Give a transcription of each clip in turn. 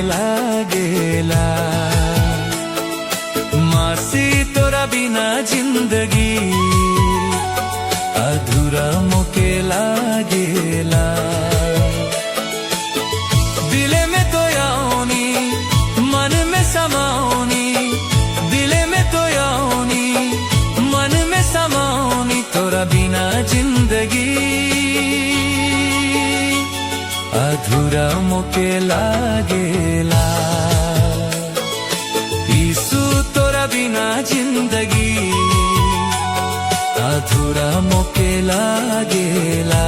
लागेला। मासी तोरा बिना जिंदगी अधूरा मोके लागेला। दिले में तो याओनी मन में समाओनी, दिले में तो याओनी मन में समाओनी, तोरा बिना जिंदगी अधूरा मोके लागेला। यीशु तोरा बिना जिंदगी अधूरा मोके लागेला।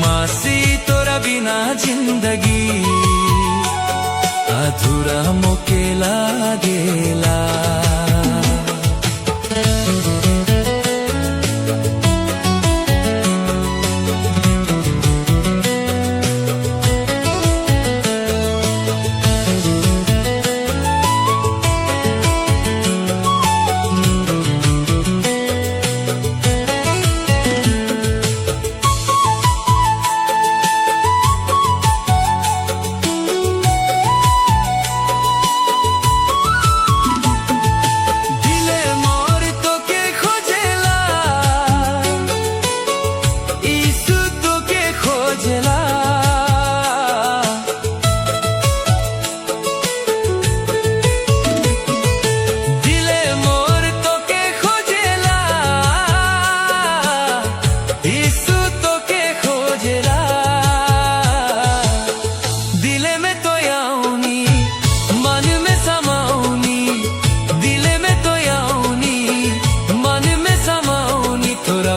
मासी तोरा बिना जिंदगी अधूरा मोके लागेला।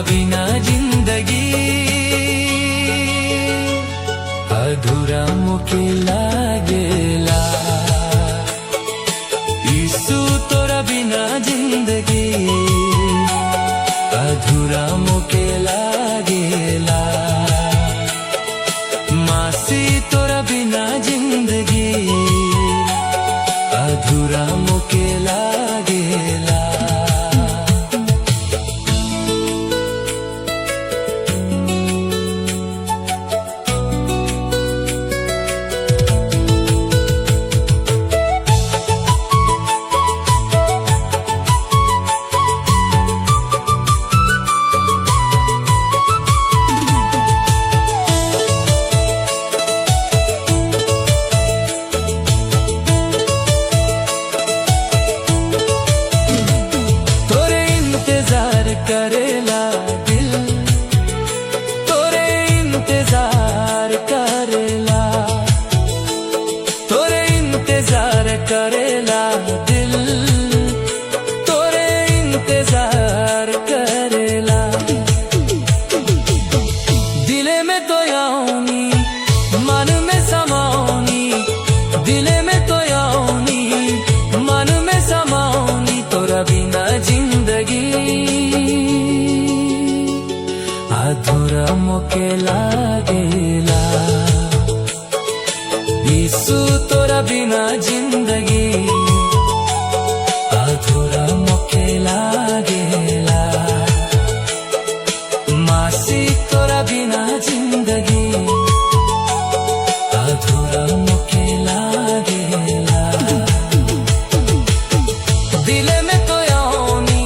बिना जिंदगी अधूरा मोके लागेला। यीशु तोरा बिना जिंदगी अधूरा मोके लागेला। मासी तोरा बिना जिंदगी अधूरा मोके लागेला। करेला दिल तोरे इंतजार करेला, तोरे इंतजार करेला दिल, तोरे इंतजार करेला। दिले में तो याओनी मन में समाओनी, दिले में तो याओनी मन में समाओनी, तोरा बिना जिंदगी अधूरा मोके लागेला। यीशु तोरा बिना जिंदगी अधूरा मोके लागेला। मासी तोरा बिना जिंदगी अधूरा मोके लागेला। दिले में तो याओनी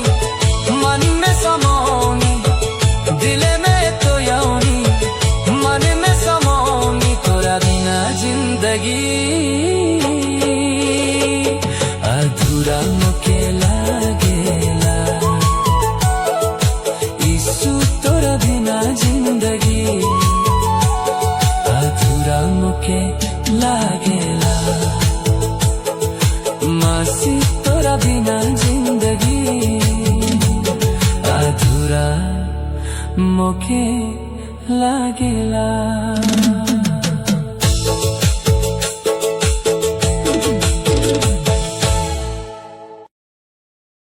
मन में समाओनी, दिले में तो याओनी मन में समाओनी, तोरा बिना जिंदगी अधूरा मोके लागेला। यीशु तोरा बिना जिंदगी अधूरा मोके लागेला। मासी तोरा बिना जिंदगी अधूरा मोके लागेला।